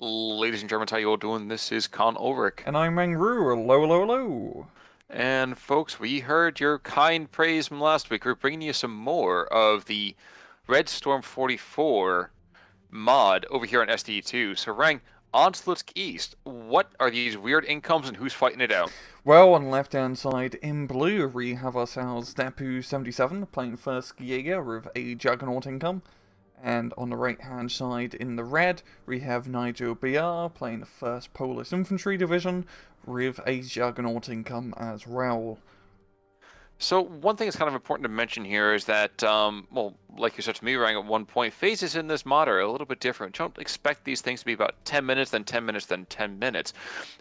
Ladies and gentlemen, how you all doing? This is Con Ulrich. And I'm Mangru, low, low, low. And folks, we heard your kind praise from last week. We're bringing you some more of the Red Storm 44 mod over here on SD2. So Rang, on to Lutsk East. What are these weird incomes and who's fighting it out? Well, on the left-hand side, in blue, we have ourselves Depau77 playing first Jaeger with a Juggernaut income. And on the right-hand side, in the red, we have UAAAABR playing the first Polish Infantry Division with a Juggernaut income as well. So one thing that's kind of important to mention here is that, well, like you said to me, Rang, at one point, phases in this mod are a little bit different. Don't expect these things to be about 10 minutes, then 10 minutes, then 10 minutes.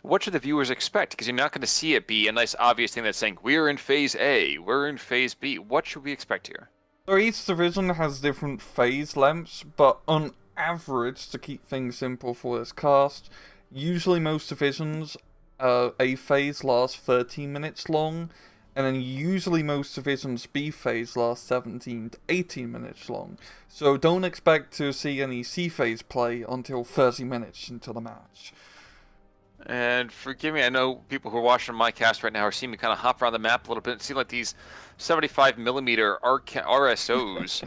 What should the viewers expect? Because you're not going to see it be a nice, obvious thing that's saying, we're in phase A, we're in phase B. What should we expect here? So each division has different phase lengths, but on average, to keep things simple for this cast, usually most divisions, A phase lasts 13 minutes long, and then usually most divisions B phase lasts 17 to 18 minutes long. So don't expect to see any C phase play until 30 minutes into the match. And forgive me, I know people who are watching my cast right now are seeing me kind of hop around the map a little bit. It seems like these 75mm RSOs,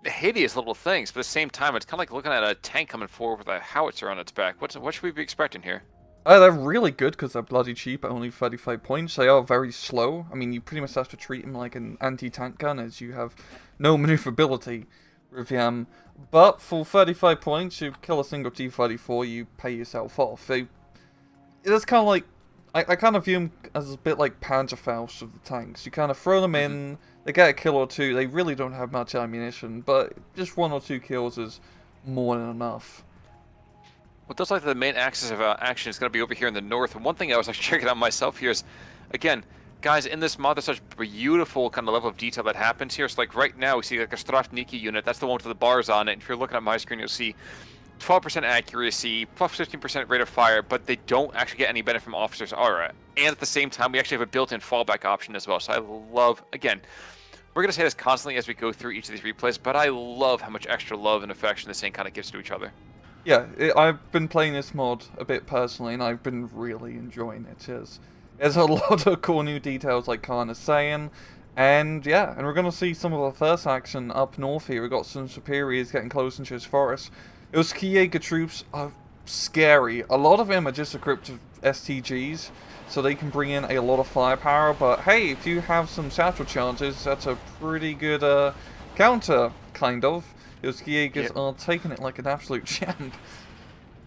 hideous little things, but at the same time, it's kind of like looking at a tank coming forward with a howitzer on its back. What should we be expecting here? They're really good because they're bloody cheap at only 35 points. They are very slow. I mean, you pretty much have to treat them like an anti-tank gun as you have no maneuverability with them. But for 35 points, you kill a single T-34, you pay yourself off. It's kind of like, I kind of view them as a bit like Panzerfaust of the tanks. You kind of throw them in, they get a kill or two, they really don't have much ammunition, but just one or two kills is more than enough. Well, it looks like the main axis of action is going to be over here in the north. And one thing I was actually checking out myself here is, again, guys, in this mod, there's such beautiful kind of level of detail that happens here. So, like, right now, we see, like, a Strafniki unit. That's the one with the bars on it. And if you're looking at my screen, you'll see 12% accuracy, plus 15% rate of fire, but they don't actually get any benefit from officer's aura. And at the same time, we actually have a built-in fallback option as well. So I love, again, we're going to say this constantly as we go through each of these replays, but I love how much extra love and affection this thing kind of gives to each other. Yeah, I've been playing this mod a bit personally, and I've been really enjoying it. There's a lot of cool new details, like Khan is saying, and yeah, and we're going to see some of the first action up north here. We've got some superiors getting close into his forest. Those Jaeger troops are scary. A lot of them are just equipped with STGs, so they can bring in a lot of firepower, but hey, if you have some satchel charges, that's a pretty good counter, kind of. Those Jaegers are taking it like an absolute champ.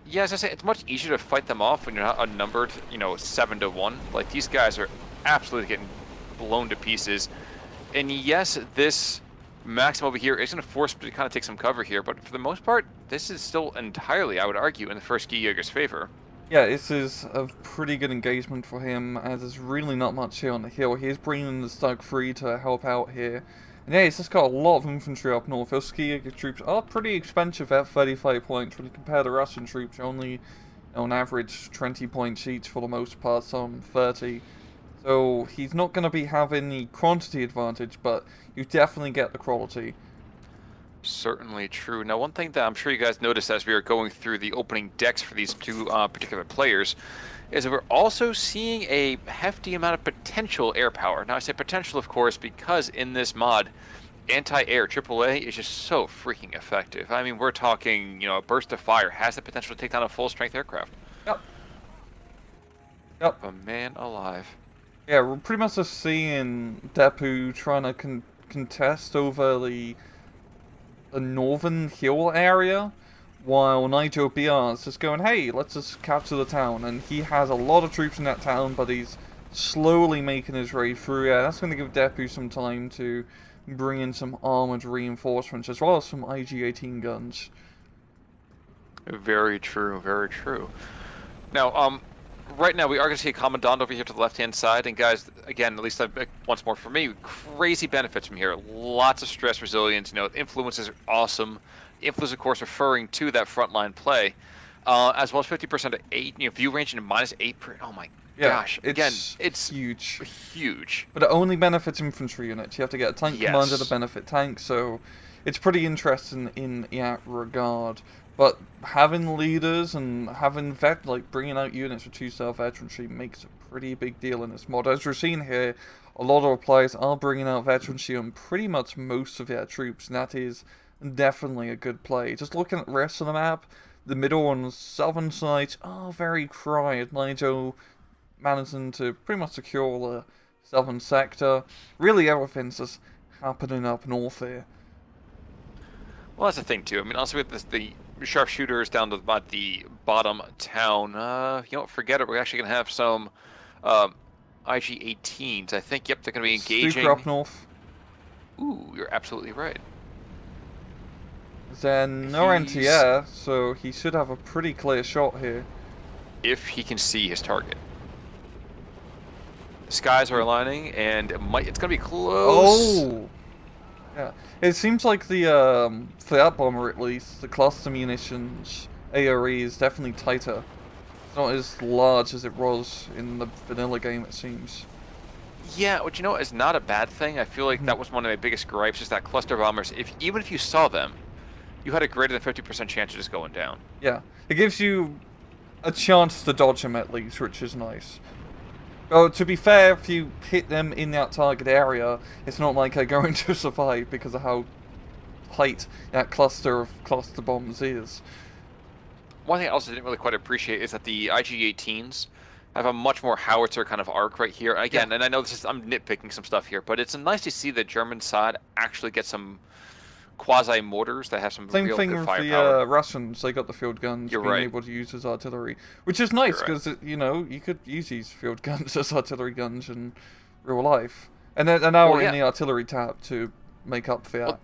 Yeah, as I say, it's much easier to fight them off when you're not outnumbered, 7 to 1. Like, these guys are absolutely getting blown to pieces. And yes, this Maxim over here is going to force him to kind of take some cover here, but for the most part, this is still entirely, I would argue, in the first Jaeger's favor. Yeah, this is a pretty good engagement for him, as there's really not much here on the hill. He's bringing the Stug 3 to help out here. And yeah, he's just got a lot of infantry up north. Those Jaeger troops are pretty expensive at 35 points when you compare the Russian troops, only on average 20 points each for the most part, some 30. So he's not going to be having the quantity advantage, but you definitely get the quality. Certainly true. Now, one thing that I'm sure you guys noticed as we were going through the opening decks for these two particular players is that we're also seeing a hefty amount of potential air power. Now, I say potential, of course, because in this mod, anti-air AAA is just so freaking effective. I mean, we're talking, a burst of fire has the potential to take down a full-strength aircraft. Yep. Yep. A man alive. Yeah, we're pretty much just seeing Depu trying to contest over the northern hill area, while Nigel BR is just going, hey, let's just capture the town. And he has a lot of troops in that town, but he's slowly making his way through. Yeah, that's going to give Depu some time to bring in some armored reinforcements, as well as some IG-18 guns. Very true, very true. Now, right now we are going to see a Commandant over here to the left-hand side, and guys, again, at least once more for me, crazy benefits from here. Lots of stress resilience, influences are awesome. Influence, of course, referring to that frontline play, as well as 50% of 8, view range into -8 per, oh my gosh. Again, it's huge. Huge. But it only benefits infantry units. You have to get a tank commander to benefit tanks, so it's pretty interesting in that regard. But having leaders and having bringing out units for 2-star veterancy makes a pretty big deal in this mod. As we're seeing here, a lot of players are bringing out veterancy on pretty much most of their troops, and that is definitely a good play. Just looking at the rest of the map, the middle and southern sides are very quiet. Nigel managing to pretty much secure the southern sector. Really, everything's just happening up north here. Well, that's the thing too. I mean, also with the sharpshooters down to about the bottom town. You don't forget it. We're actually gonna have some IG-18s. I think. Yep, they're gonna be engaging. Super up north. Ooh, you're absolutely right. Then no anti-air, so he should have a pretty clear shot here. If he can see his target. The skies are aligning, and it's gonna be close. Oh! Yeah. It seems like the, for that bomber at least, the cluster munitions ARE is definitely tighter. It's not as large as it was in the vanilla game, it seems. Yeah, which, you know, is not a bad thing. I feel like that was one of my biggest gripes, is that cluster bombers, even if you saw them, you had a greater than 50% chance of just going down. Yeah. It gives you a chance to dodge them at least, which is nice. Oh, to be fair, if you hit them in that target area, it's not like they're going to survive because of how tight that cluster of cluster bombs is. One thing I also didn't really quite appreciate is that the IG-18s have a much more howitzer kind of arc right here. Again, yeah. And I know I'm nitpicking some stuff here, but it's nice to see the German side actually get some quasi-mortars that have some real good firepower. Same thing with the Russians. They got the field guns being able to use as artillery, which is nice because, you know, you could use these field guns as artillery guns in real life. And now we're in the artillery tab to make up for that. Well,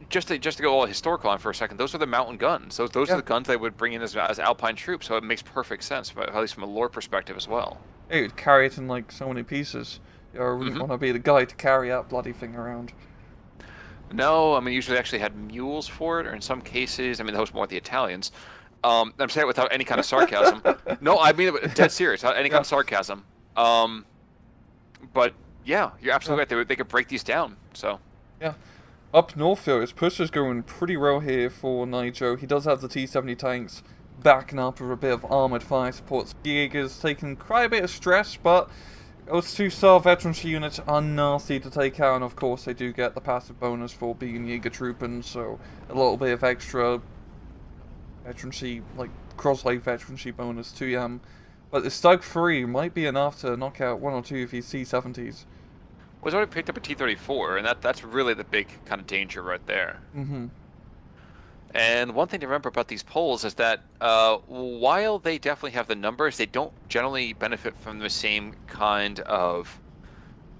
just to go all historical on for a second, those are the mountain guns. Those are the guns they would bring in as Alpine troops, so it makes perfect sense, at least from a lore perspective as well. Yeah, you'd carry it in, like, so many pieces. You wouldn't want to be the guy to carry that bloody thing around. No, I mean, usually actually had mules for it, or in some cases, I mean, that was more the Italians. I'm saying it without any kind of sarcasm. No, I mean it dead serious, without any kind of sarcasm. But yeah, you're absolutely right. They could break these down. So yeah, up north though, his push is going pretty well here for Nigel. He does have the T-70 tanks backing up with a bit of armored fire support. Jaeger's taking quite a bit of stress, but those 2-star veterancy units are nasty to take out, and of course they do get the passive bonus for being Jaeger trooping, so a little bit of extra veterancy, like cross-light veterancy bonus to them. But the Stug 3 might be enough to knock out 1 or 2 of these C-70s. Well, he's already picked up a T-34, and that's really the big kind of danger right there. Mm-hmm. And one thing to remember about these polls is that while they definitely have the numbers, they don't generally benefit from the same kind of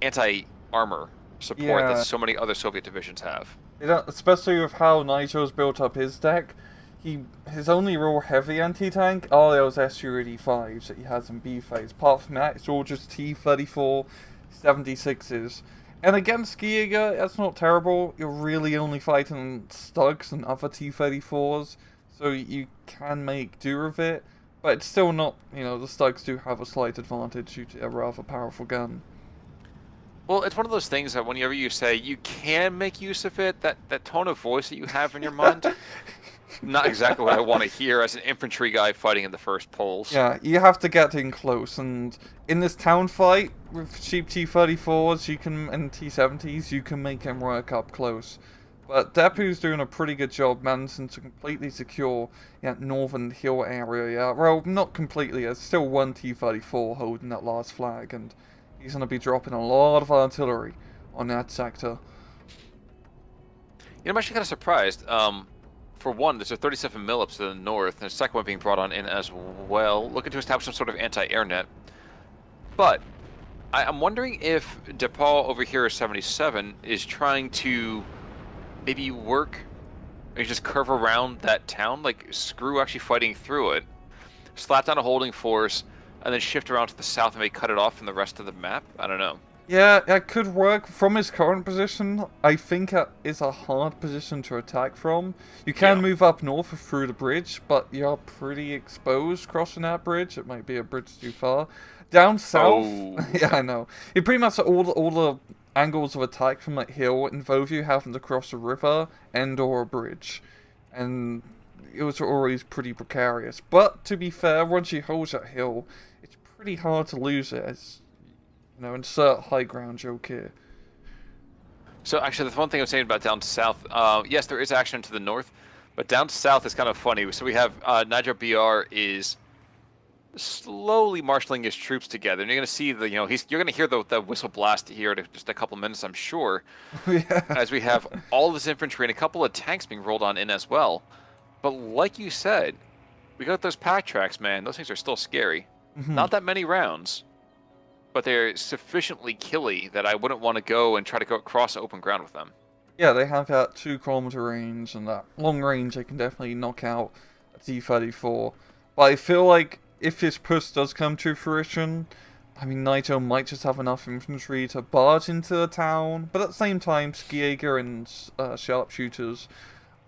anti-armor support that so many other Soviet divisions have. Especially with how Nigel's built up his deck. His only real heavy anti-tank are those Su-85s that he has in B phase. Apart from that, it's all just T-34 76s. And against Jaeger, that's not terrible. You're really only fighting Stugs and other T-34s, so you can make do with it. But it's still not, you know, the Stugs do have a slight advantage due to a rather powerful gun. Well, it's one of those things that whenever you say you can make use of it, that tone of voice that you have in your mind, not exactly what I want to hear as an infantry guy fighting in the first polls. Yeah, you have to get in close, and in this town fight with cheap T-34s and T-70s, you can make them work up close. But Depau's doing a pretty good job managing to completely secure that northern hill area. Yeah, well, not completely. There's still one T-34 holding that last flag, and he's going to be dropping a lot of artillery on that sector. You know, I'm actually kind of surprised. For one, there's a 37 mil up to the north, and a second one being brought on in as well, looking to establish some sort of anti-air net. But I'm wondering if Depau over here, 77, is trying to maybe work, or just curve around that town, like screw actually fighting through it, slap down a holding force, and then shift around to the south and maybe cut it off from the rest of the map. I don't know. Yeah, that could work. From his current position, I think it is a hard position to attack from. You can move up north through the bridge, but you're pretty exposed crossing that bridge. It might be a bridge too far. Down south, yeah, I know. It pretty much all the angles of attack from that hill involve you having to cross a river and or a bridge. And it was always pretty precarious. But to be fair, once you hold that hill, it's pretty hard to lose it. As you know, insert high ground joke here. So actually, the one thing I was saying about down south, yes, there is action to the north, but down south is kind of funny. So we have Niger BR is slowly marshaling his troops together, and you're going to see the, you're going to hear the whistle blast here in just a couple minutes, I'm sure. Yeah. As we have all this infantry and a couple of tanks being rolled on in as well. But like you said, we got those pack tracks, man. Those things are still scary. Not that many rounds, but they're sufficiently killy that I wouldn't want to go and try to go across open ground with them. Yeah, they have that 2-kilometer range, and that long range they can definitely knock out a T-34. But I feel like if this push does come to fruition, I mean, Nigel might just have enough infantry to barge into the town, but at the same time, Skiager and sharpshooters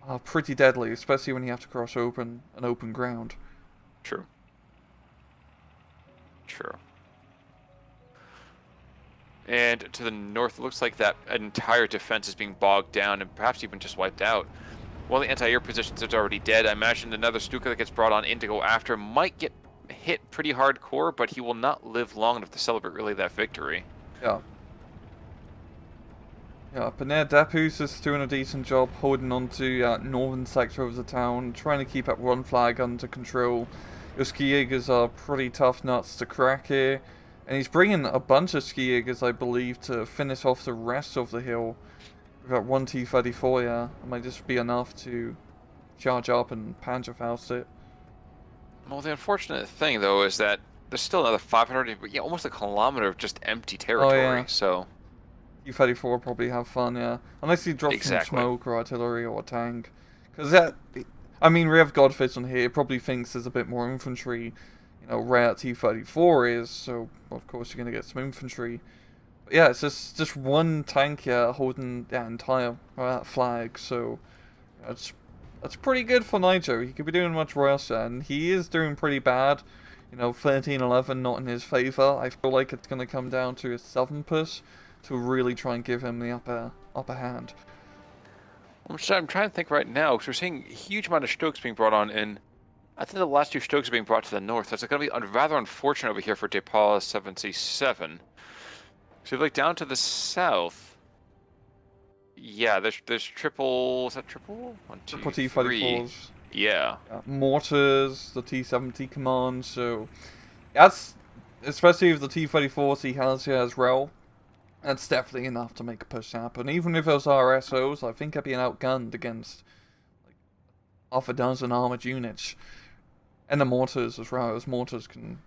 are pretty deadly, especially when you have to cross open ground. True. True. And to the north, it looks like that entire defense is being bogged down and perhaps even just wiped out. One of the anti-air positions is already dead. I imagine another Stuka that gets brought on in to go after might get hit pretty hardcore, but he will not live long enough to celebrate really that victory. Yeah. Yeah, but now Depu's is doing a decent job holding on to that northern sector of the town, trying to keep that one flag under control. Your Skiagers are pretty tough nuts to crack here, and he's bringing a bunch of Skiagers, I believe, to finish off the rest of the hill. We've got one T-34, yeah. It might just be enough to charge up and Panzerfaust it. Well, the unfortunate thing, though, is that there's still another 500, yeah, almost a kilometer of just empty territory, yeah. so... T-34 probably have fun, yeah. Unless he drops some smoke or artillery or a tank. Because that... I mean, we have Godfist on here, probably thinks there's a bit more infantry, where T-34 is, so of course you're going to get some infantry. But yeah, it's just one tank here holding that entire flag, so that's pretty good for Nigel. He could be doing much worse, and he is doing pretty bad. 13-11 not in his favour. I feel like it's going to come down to a southern push to really try and give him the upper hand. I'm trying to think right now, because we're seeing a huge amount of Stokes being brought on in. I think the last two Stokes are being brought to the north. That's going to be rather unfortunate over here for Depau77. So, like, down to the south. Yeah, there's triple... Is that triple? 1, 2, triple 3. T-34s. Yeah. Mortars, the T-70 command, so... That's... Especially if the T-34s he has here as well. That's definitely enough to make a push happen. Even if those RSOs, I think I'd be outgunned against like half a dozen armored units. And the mortars as well. Those mortars can,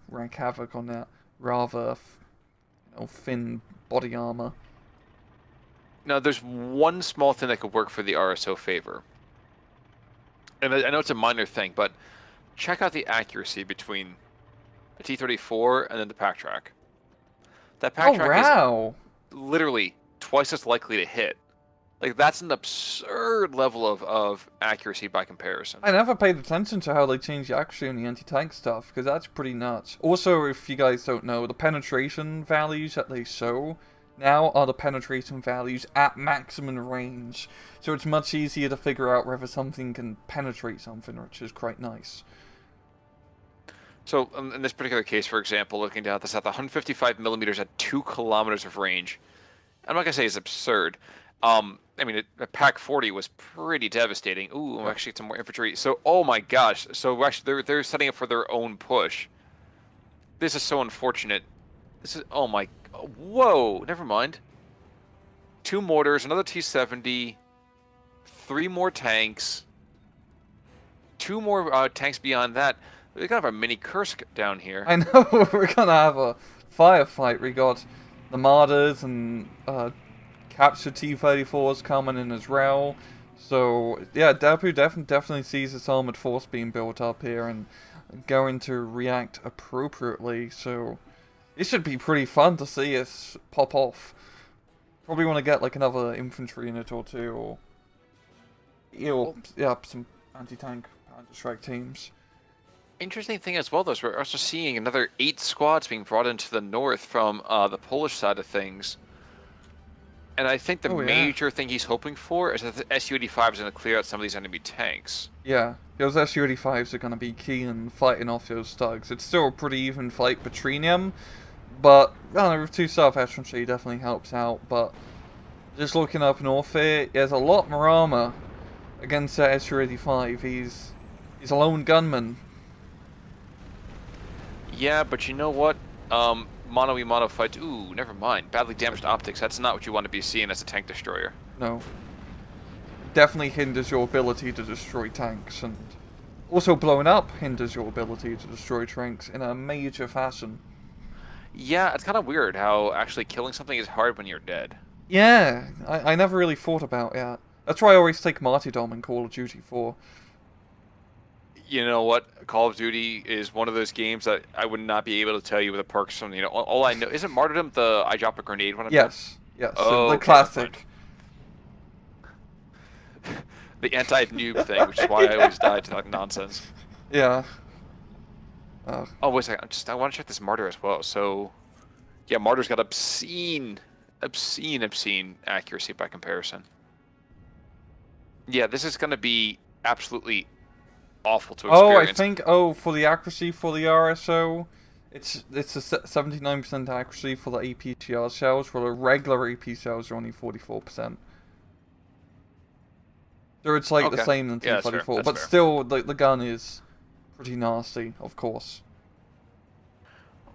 wreak havoc on that rather, thin body armor. Now, there's one small thing that could work for the RSO favor. And I know it's a minor thing, but check out the accuracy between the T-34 and then the pack track. That pack track is literally twice as likely to hit. Like, that's an absurd level of accuracy by comparison. I never paid attention to how they changed the accuracy on the anti-tank stuff, because that's pretty nuts. Also, if you guys don't know, the penetration values that they show now are the penetration values at maximum range. So it's much easier to figure out whether something can penetrate something, which is quite nice. So, in this particular case, for example, looking down at this at 155 millimeters at 2 kilometers of range, I'm not going to say it's absurd. I mean, a Pack 40 was pretty devastating. Ooh, actually, some more infantry. So, oh my gosh. So, actually, they're setting up for their own push. This is so unfortunate. This is, oh my, whoa, never mind. 2 mortars, another T-70, 3 more tanks, 2 more tanks beyond that. We kind of have a mini Kursk down here. I know, we're gonna have a firefight. We got the Martyrs and captured T-34s coming in as well. So, yeah, Depu definitely sees this armored force being built up here and going to react appropriately. So, it should be pretty fun to see us pop off. Probably want to get like another infantry unit or two, or some anti-tank strike teams. Interesting thing as well, though, is we're also seeing another 8 squads being brought into the north from the Polish side of things. And I think the Oh, yeah. major thing he's hoping for is that the Su-85 is going to clear out some of these enemy tanks. Yeah, those Su-85s are going to be key in fighting off those thugs. It's still a pretty even fight between them, but with 2 South Infantry definitely helps out. But just looking up north here, there's a lot more armor against that Su-85. He's a lone gunman. Yeah, but you know what? Mono-e-mono fights. Ooh, never mind. Badly damaged optics. That's not what you want to be seeing as a tank destroyer. No. Definitely hinders your ability to destroy tanks, and also blowing up hinders your ability to destroy tanks in a major fashion. Yeah, it's kind of weird how actually killing something is hard when you're dead. Yeah, I never really thought about that. That's why I always take Martyrdom in Call of Duty 4. You know what? Call of Duty is one of those games that I would not be able to tell you with the perks from, all I know. Isn't Martyrdom the I drop a grenade when I'm Yes, yes, Oh, the okay, classic. the anti-noob thing, which is why I always die to like nonsense. Yeah. Oh, wait a second. I want to check this Martyr as well. So, yeah, Martyr's got obscene accuracy by comparison. Yeah, this is going to be absolutely awful to experience. Oh, I think, for the accuracy for the RSO, it's a 79% accuracy for the APCR shells, while the regular AP shells are only 44%. So it's like the same in T-34, but still, the gun is pretty nasty, of course.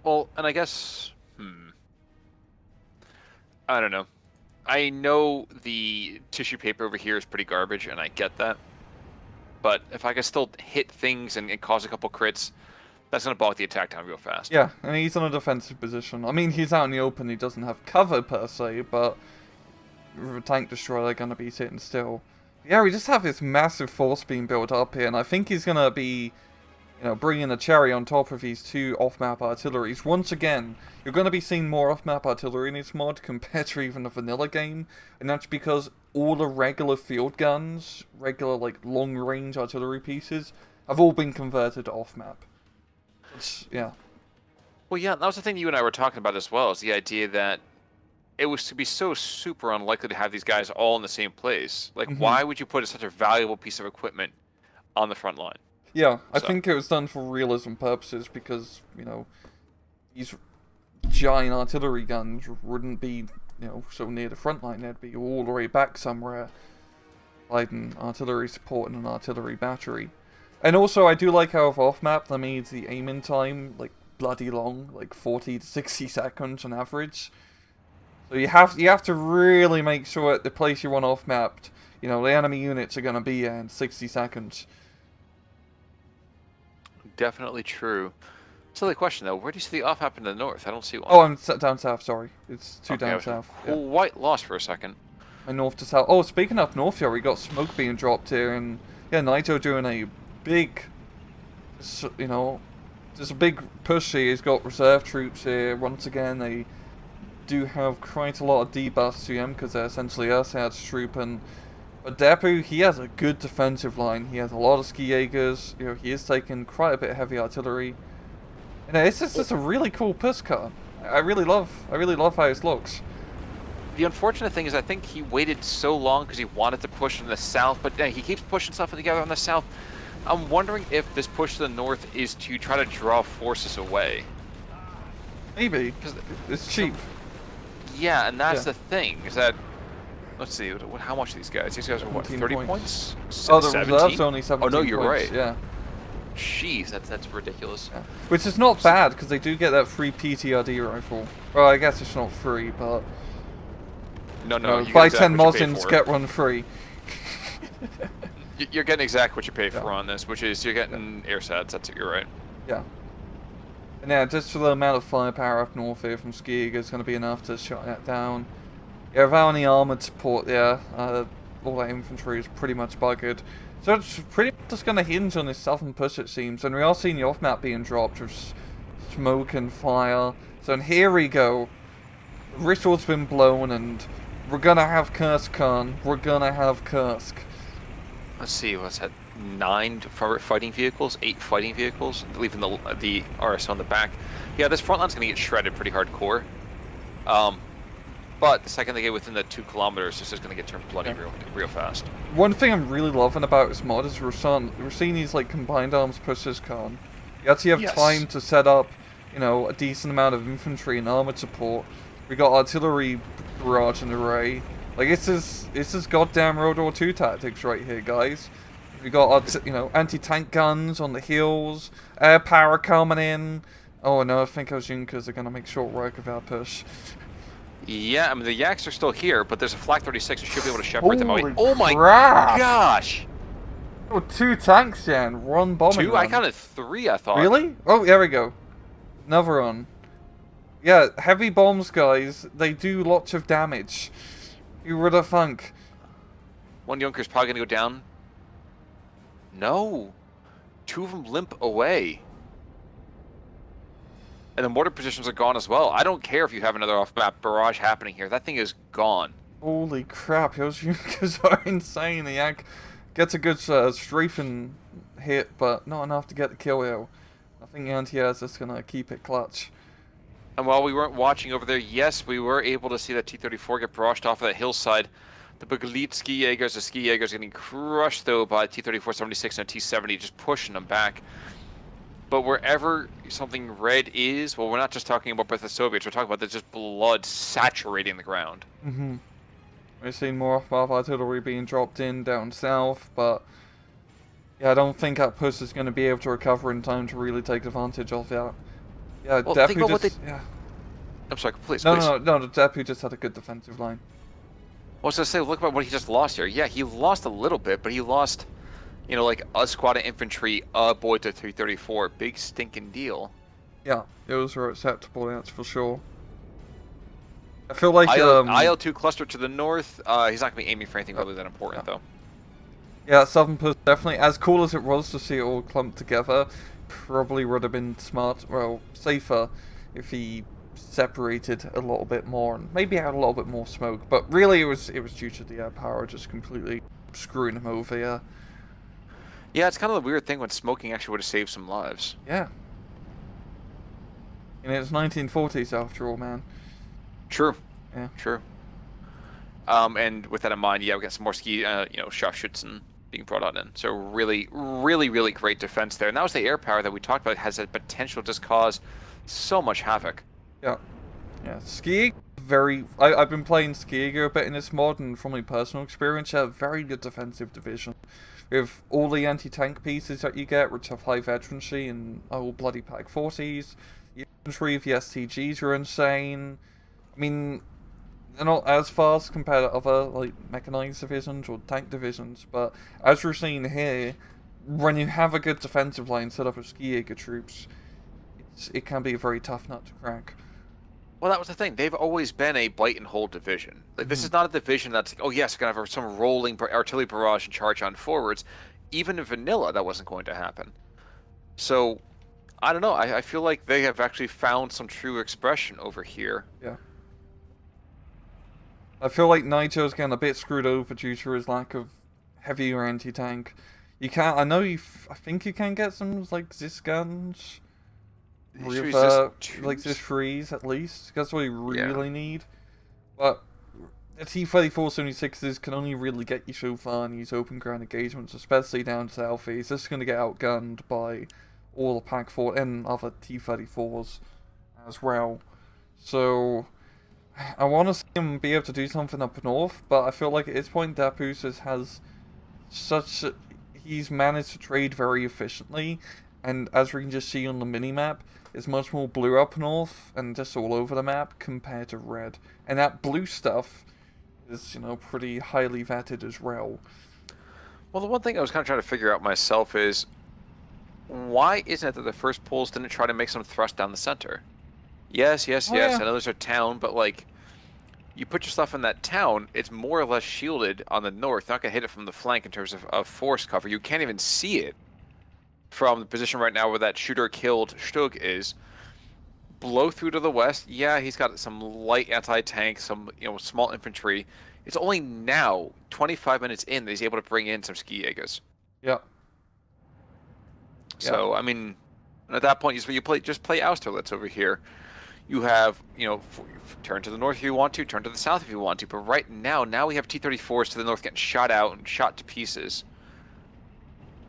Well, and I guess, I don't know. I know the tissue paper over here is pretty garbage, and I get that. But if I can still hit things and cause a couple crits, that's going to bog the attack down real fast. Yeah, and he's in a defensive position. I mean, he's out in the open, he doesn't have cover per se, but with a tank destroyer, they're going to be sitting still. Yeah, we just have this massive force being built up here, and I think he's going to be, bringing a cherry on top of these 2 off-map artilleries. Once again, you're going to be seeing more off-map artillery in this mod compared to even the vanilla game, and that's because all the regular field guns, regular, long-range artillery pieces, have all been converted to off-map. Yeah. Well, yeah, that was the thing you and I were talking about as well, is the idea that it was to be so super unlikely to have these guys all in the same place. Like, why would you put such a valuable piece of equipment on the front line? Yeah, I think it was done for realism purposes because, these giant artillery guns wouldn't be, so near the front line. They'd be all the way back somewhere, providing artillery support and an artillery battery. And also, I do like how off-map, that means the aiming time, bloody long, 40 to 60 seconds on average. So you have to really make sure at the place you want off-mapped, the enemy units are going to be in 60 seconds. Definitely true. Silly question though. Where do you see the off-map in the north? I don't see one. Oh, I'm down south. Sorry, it's down south. Yeah. White lost for a second. My north to south. Oh, speaking of north here, we got smoke being dropped here, and yeah, Naito doing a big, there's a big push here. He's got reserve troops here. Once again, they do have quite a lot of debuffs to them because they're essentially Ursad's troop, but Depau, he has a good defensive line. He has a lot of ski Jaegers. He is taking quite a bit of heavy artillery. It's just a really cool push card. I really love how it looks. The unfortunate thing is I think he waited so long because he wanted to push from the south, but he keeps pushing stuff together on the south. I'm wondering if this push to the north is to try to draw forces away. Maybe, because it's cheap. Yeah, and that's the thing, is that, let's see, how much are these guys? These guys are what, 30 points? Oh, the reserve's only 17 Oh, no, you're points. right. Yeah. Jeez, that's ridiculous. Yeah. Which is not bad, because they do get that free PTRD rifle. Well, I guess it's not free, but... No, buy 10 Mosins, get one free. You're getting exactly what you pay for on this, which is you're getting air sats, you're right. Yeah. And yeah, just for the amount of firepower up north here from Skiig is going to be enough to shut that down. Yeah, without any armoured support there, all that infantry is pretty much buggered. So it's pretty much just going to hinge on this southern push, it seems. And we are seeing the off-map being dropped with smoke and fire. So and here we go. The ritual's been blown and we're going to have Kursk Khan. We're going to have Kursk. Let's see, what's that? 9 fighting vehicles, 8 fighting vehicles, leaving the RS on the back. Yeah, this front line's going to get shredded pretty hardcore. but the second they get within the 2 kilometers, it's just going to get turned bloody real fast. One thing I'm really loving about this mod is we're seeing these like combined arms pushes con. You actually have time to set up, you know, a decent amount of infantry and armored support. We got artillery barrage and array. Like this is goddamn World War II tactics right here, guys. We got, you know, anti-tank guns on the hills, air power coming in. Oh no, I think our Junkers are gonna make short work of our push. Yeah, I mean the Yaks are still here, but there's a Flak 36 who should be able to shepherd them away. Oh my crap. gosh! Oh, 2 tanks, Jan. One bombing 2? run. I counted 3, I thought. Really? Oh, there we go. Another one. Yeah, heavy bombs, guys. They do lots of damage. You would have thunk. One Junker's probably gonna go down. No. 2 of them limp away. And the mortar positions are gone as well. I don't care if you have another off-map barrage happening here. That thing is gone. Holy crap, those Junkers are insane. The Yak gets a good strafing hit, but not enough to get the kill here. I think anti-air's just going to keep it clutch. And while we weren't watching over there, yes, we were able to see that T-34 get barraged off of that hillside. The Begleit ski Jaegers, the ski Jaegers getting crushed though by T-34-76 and a T-70, just pushing them back. But wherever something red is, well, we're not just talking about the Soviets, we're talking about there's just blood saturating the ground. Mm-hmm. We're seeing more off-map artillery being dropped in down south, but yeah, I don't think that push is going to be able to recover in time to really take advantage of that. Yeah, well, Depau just... Yeah. I'm sorry, please, No, please. no, Depau just had a good defensive line. I was going to say, look about what he just lost here. Yeah, he lost a little bit, but he lost, you know, like a squad of infantry, a boy to 334. Big stinking deal. Yeah, those are acceptable, that's for sure. I feel like... IL-2 cluster to the north, he's not going to be aiming for anything other than important, though. Yeah, Southern Push definitely, as cool as it was to see it all clumped together, probably would have been smart, well, safer if he separated a little bit more and maybe had a little bit more smoke. But really, it was due to the air power just completely screwing him over. Yeah. Yeah, it's kind of the weird thing when smoking actually would have saved some lives. Yeah. And it's 1940s after all, man. True. Yeah. True. And with that in mind, yeah, we got some more ski, you know, Scharfschützen being brought on in. So really, really, really great defense there. And that was the air power that we talked about has a potential to just cause so much havoc. Yeah. Yeah. Skiing, I've been playing Skiing a bit in this mod, and from my personal experience, yeah, very good defensive division. With all the anti-tank pieces that you get, which have high veterancy and all bloody Pack 40s. The infantry of the STGs are insane. I mean, they're not as fast compared to other like mechanized divisions or tank divisions, but as we're seeing here, when you have a good defensive line set up with Ski Jaeger troops, it can be a very tough nut to crack. Well, that was the thing. They've always been a bite and hold division. Like, this is not a division that's like, oh yes, we're gonna have some rolling artillery barrage and charge on forwards. Even in vanilla, that wasn't going to happen. So, I don't know. I feel like they have actually found some true expression over here. Yeah. I feel like Nigel's getting a bit screwed over due to his lack of heavier anti-tank. You can't. I think you can get some like Zis guns. With, like Zis freeze at least. That's what you really need. But the T-34-76s can only really get you so far in these open ground engagements, especially down southeast. This is going to get outgunned by all the Pack 4 and other T-34s as well. So I want to see him be able to do something up north, but I feel like at this point Depau just has he's managed to trade very efficiently, and as we can just see on the mini-map, it's much more blue up north and just all over the map compared to red. And that blue stuff is, you know, pretty highly vetted as well. Well, the one thing I was kind of trying to figure out myself is, why isn't it that the first Poles didn't try to make some thrust down the center? Yes. Yeah. I know there's a town, but like, you put your stuff in that town, it's more or less shielded on the north. You're not going to hit it from the flank in terms of force cover. You can't even see it from the position right now where that shooter killed Stug is. Blow through to the west. Yeah, he's got some light anti-tank, some small infantry. It's only now, 25 minutes in, that he's able to bring in some ski Jaegers. Yeah. So I mean, at that point, just play Austerlitz over here. You have, turn to the north if you want to, turn to the south if you want to. But right now we have T-34s to the north getting shot out and shot to pieces.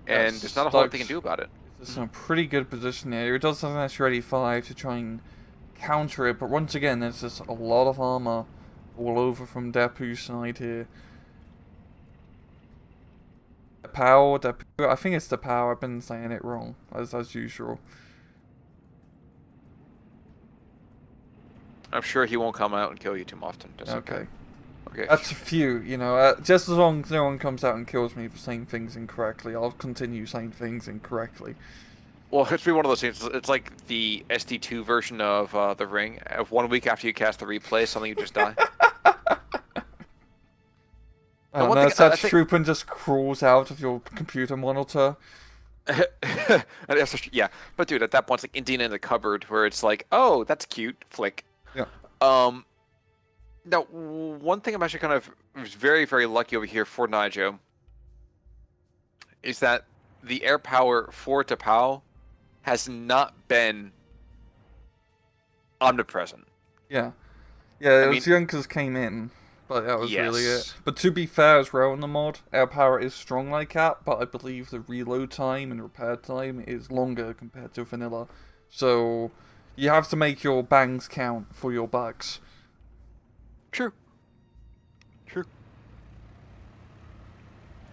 And there's not a whole lot they can do about it. It's in a pretty good position here. It does have an S-35 to try and counter it, but once again, there's just a lot of armor all over from Depau's side here. Depau, I think it's Depau. I've been saying it wrong, as usual. I'm sure he won't come out and kill you too often. That's okay. Okay. That's a few, just as long as no one comes out and kills me for saying things incorrectly, I'll continue saying things incorrectly. Well, it's be one of those things. It's like the SD2 version of The Ring. 1 week after you cast the replay, suddenly you just die. Oh, no, such troop and just crawls out of your computer monitor. Yeah, but dude, at that point, it's like Indiana in the cupboard, where it's like, oh, that's cute, flick. Yeah. Now, one thing I'm actually kind of very, very lucky over here for Nigel is that the air power for Depau has not been omnipresent. Yeah. Yeah, it was Yonkers came in, but that was really it. But to be fair as well in the mod, air power is strong like that, but I believe the reload time and repair time is longer compared to vanilla. So you have to make your bangs count for your bugs. True.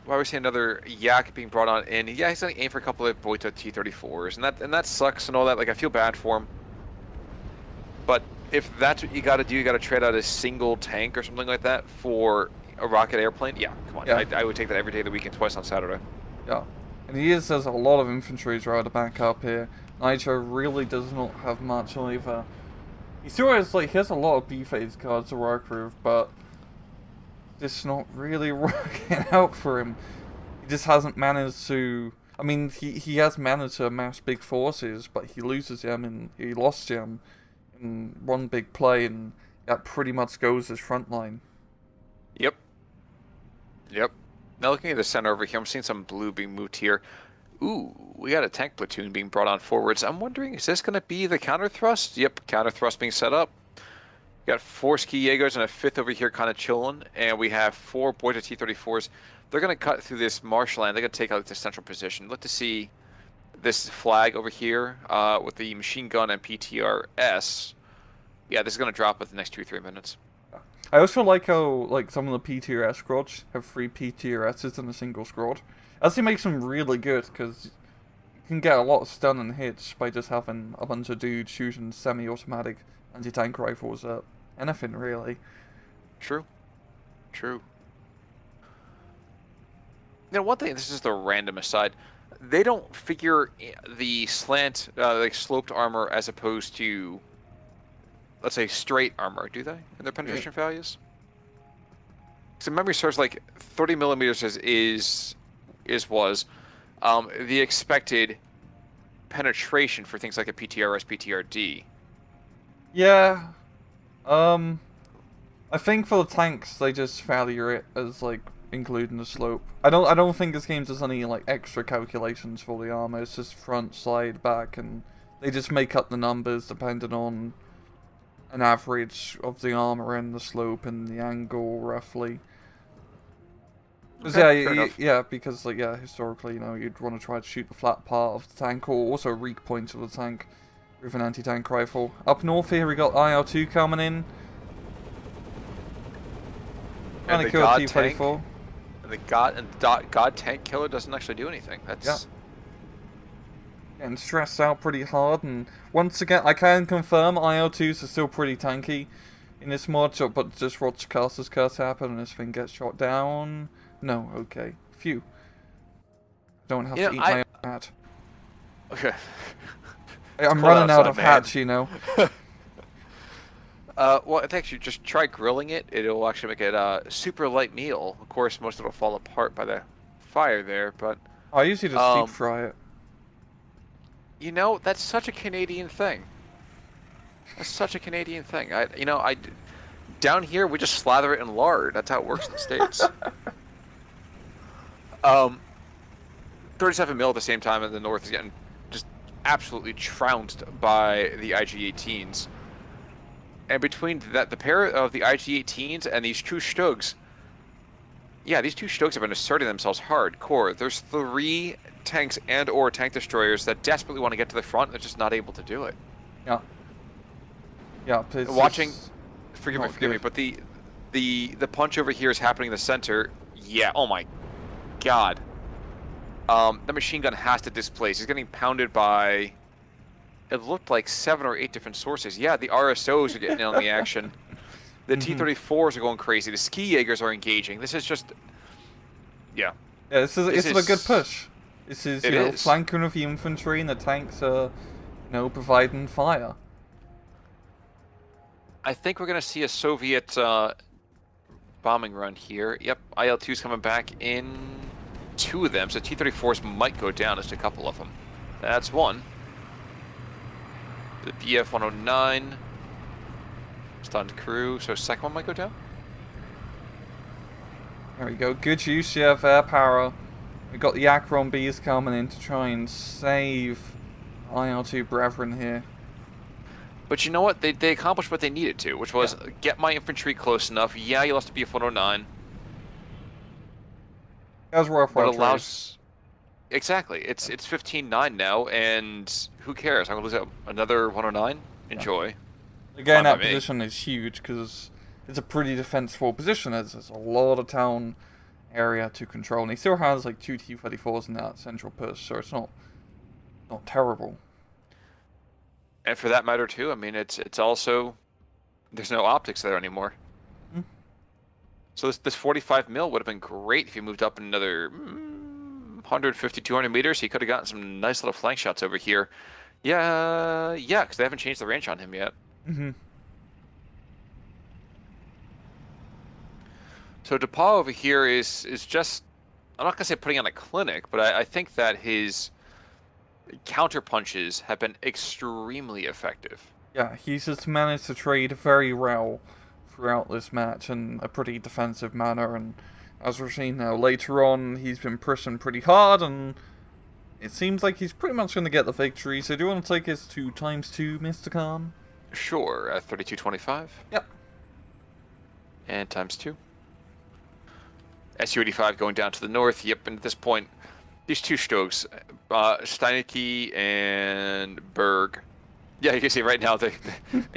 Well, we see another Yak being brought on in. Yeah, he's gonna aim for a couple of Boita T-34s, and that sucks and all that. Like, I feel bad for him. But if that's what you got to do, you got to trade out a single tank or something like that for a rocket airplane. Yeah, come on. Yeah. I would take that every day of the week and twice on Saturday. Yeah, and there's a lot of infantry trying to back up here. Nitro really does not have much either. He still has he has a lot of B-phase cards to work with, but it's not really working out for him. He just hasn't managed to. I mean, he has managed to amass big forces, but he loses them, and he lost them in one big play, and that pretty much goes his front line. Yep. Now looking at the center over here, I'm seeing some blue being moved here. Ooh, we got a tank platoon being brought on forwards. I'm wondering, is this going to be the counter thrust? Yep, counter thrust being set up. We got 4 ski Jaegers and a 5th over here kind of chilling, and we have 4 Boita T-34s. They're going to cut through this marshland. They're going to take out the central position. Look to see this flag over here with the machine gun and PTRS. Yeah, this is going to drop within the next 2 or 3 minutes. I also like how some of the PTRS squads have 3 PTRSs in a single squad. Actually makes them really good, because you can get a lot of stun and hits by just having a bunch of dudes shooting semi-automatic anti-tank rifles at anything, really. True. Now, one thing, this is the random aside, they don't figure the slant, sloped armor as opposed to, let's say, straight armor, do they, in their penetration values? So memory serves 30 millimeters was the expected penetration for things like a PTRS, PTRD. Yeah. I think for the tanks they just value it as including the slope. I don't think this game does any extra calculations for the armor. It's just front, side, back, and they just make up the numbers depending on an average of the armor and the slope and the angle roughly. Okay, because historically, you'd want to try to shoot the flat part of the tank, or also a weak point of the tank with an anti-tank rifle. Up north here, we got IL-2 coming in. Trying to kill a T-34. The God tank killer doesn't actually do anything. That's getting stressed out pretty hard, and once again, I can confirm IL-2s are still pretty tanky in this mod, but just watch Caster's Curse happen and this thing gets shot down. No, okay. Phew. Don't have to eat my own hat. Okay. I'm running out of hats, Well, I think you just try grilling it. It'll actually make it a super light meal. Of course, most of it'll fall apart by the fire there, but... I usually just deep fry it. That's such a Canadian thing. Down here, we just slather it in lard. That's how it works in the States. 37 mil at the same time in the north is getting just absolutely trounced by the IG-18s. And between that, the pair of the IG-18s and these two Stugs, yeah, these two Stugs have been asserting themselves hardcore. There's 3 tanks and/or tank destroyers that desperately want to get to the front. They're just not able to do it. Yeah. Yeah. Watching, forgive me, good. but the punch over here is happening in the center. Yeah. Oh my God. The machine gun has to displace. He's getting pounded by. It looked like 7 or 8 different sources. Yeah, the RSOs are getting in on the action. The T-34s are going crazy. The Ski Jaegers are engaging. This is just, yeah. Yeah, this is a good push. This is, you know, flanking of the infantry, and the tanks are, you know, providing fire. I think we're going to see a Soviet bombing run here. Yep, IL-2's coming back in 2 of them, so T-34s might go down, just a couple of them. That's one. The BF-109. Stunned crew, so second one might go down. There we go. Good use of air power. We got the Akron Bees coming in to try and save IL-2 brethren here. But you know what? They accomplished what they needed to, which was get my infantry close enough. Yeah, you lost to BF-109. That was rough. But allows... Exactly. It's 15-9 now, and who cares? I'm going to lose another 109. Enjoy. Again, that position is huge because it's a pretty defensive position. There's a lot of town area to control, and he still has like 2 T-34s in that central push, so it's not terrible. And for that matter too, I mean, it's also there's no optics there anymore. So this 45 mil would have been great if you moved up another 150, 200 meters. He could have gotten some nice little flank shots over here. Yeah, because they haven't changed the range on him yet. So Depau over here is just, I'm not going to say putting on a clinic, but I think that his counter punches have been extremely effective. Yeah, he's just managed to trade very well throughout this match in a pretty defensive manner, and as we're seeing now, later on, he's been pushing pretty hard, and it seems like he's pretty much going to get the victory. So do you want to take us to ×2, Mr. Khan? Sure, at 32.25. Yep. And ×2. Su-85 going down to the north. Yep, and at this point, these two Stugs, Steinecke and Berg. Yeah, you can see right now they're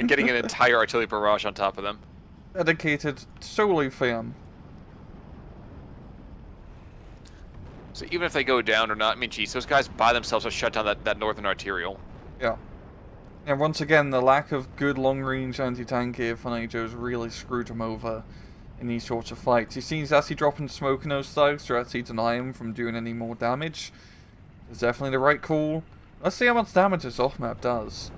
getting an entire artillery barrage on top of them. Dedicated solely for him. So even if they go down or not, I mean, geez, those guys by themselves have shut down that northern arterial. Yeah. And once again, the lack of good long-range anti-tank gear for NATO's really screwed him over in these sorts of fights. He seems actually dropping smoke in those thugs to actually deny him from doing any more damage. It's definitely the right call. Let's see how much damage this off-map does.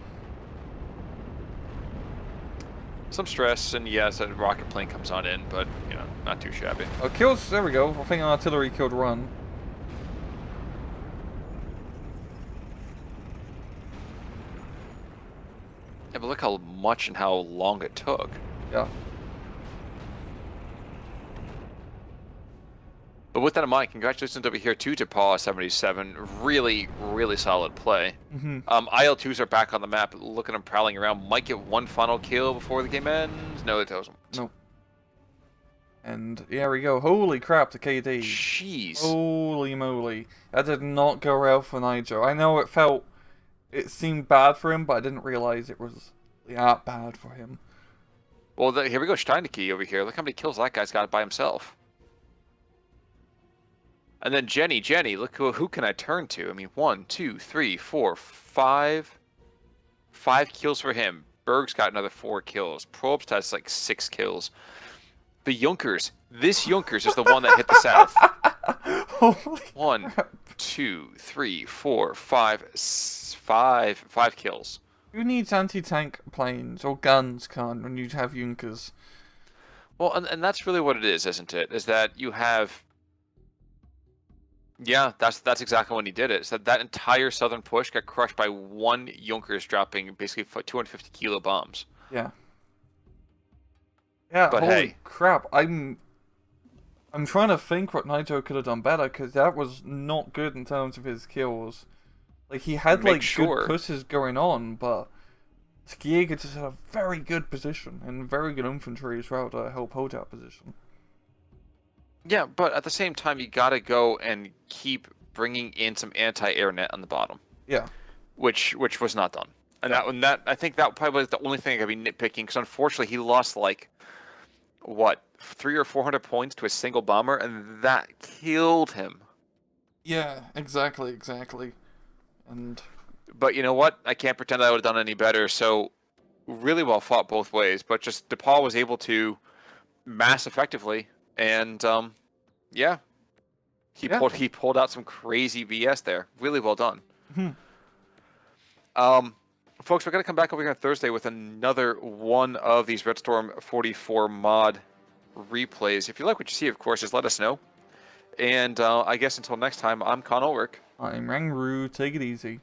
Some stress, and yes, a rocket plane comes on in, but, you know, not too shabby. Oh, kills, there we go. I think artillery killed one. Yeah, but look how much and how long it took. Yeah. But with that in mind, congratulations over here to Depau77. Really, really solid play. IL-2s are back on the map, looking and prowling around. Might get one final kill before the game ends. No, it doesn't. No. And there we go. Holy crap, the KD. Jeez. Holy moly. That did not go well for Nigel. I know it seemed bad for him, but I didn't realize it was that bad for him. Well, here we go, Steinecke over here. Look how many kills that guy's got by himself. And then Jenny, look who can I turn to? I mean, 1, 2, 3, 4, 5. 5 kills for him. Berg's got another 4 kills. Probst has like 6 kills. The Junkers. This Junkers is the one that hit the south. Holy 1, crap. 2, 3, 4, 5, 5 kills. Who needs anti-tank planes or guns, Khan, when you have Junkers? Well, and that's really what it is, isn't it? Is that you have... Yeah, that's exactly when he did it. So that entire southern push got crushed by 1 Junkers dropping basically 250 kilo bombs. Yeah. Yeah, but holy hey. crap. I'm trying to think what Naito could have done better, because that was not good in terms of his kills. Like, he had, like, good pushes going on, but Skiega just had a very good position and very good infantry as well to help hold that position. Yeah, but at the same time, you gotta go and keep bringing in some anti-air net on the bottom. Yeah. Which was not done. And that I think that probably was the only thing I could be nitpicking, because unfortunately he lost like what, 300 or 400 points to a single bomber, and that killed him. Yeah, exactly. And But you know what? I can't pretend I would have done any better. So really well fought both ways, but just Depau was able to mass effectively, and yeah, he pulled out some crazy VS there. Really well done. Folks, we're gonna come back over here on Thursday with another one of these Red Storm 44 mod replays. If you like what you see, of course, just let us know. And I guess until next time, I'm Con Ulrich. I'm Rangru. Take it easy.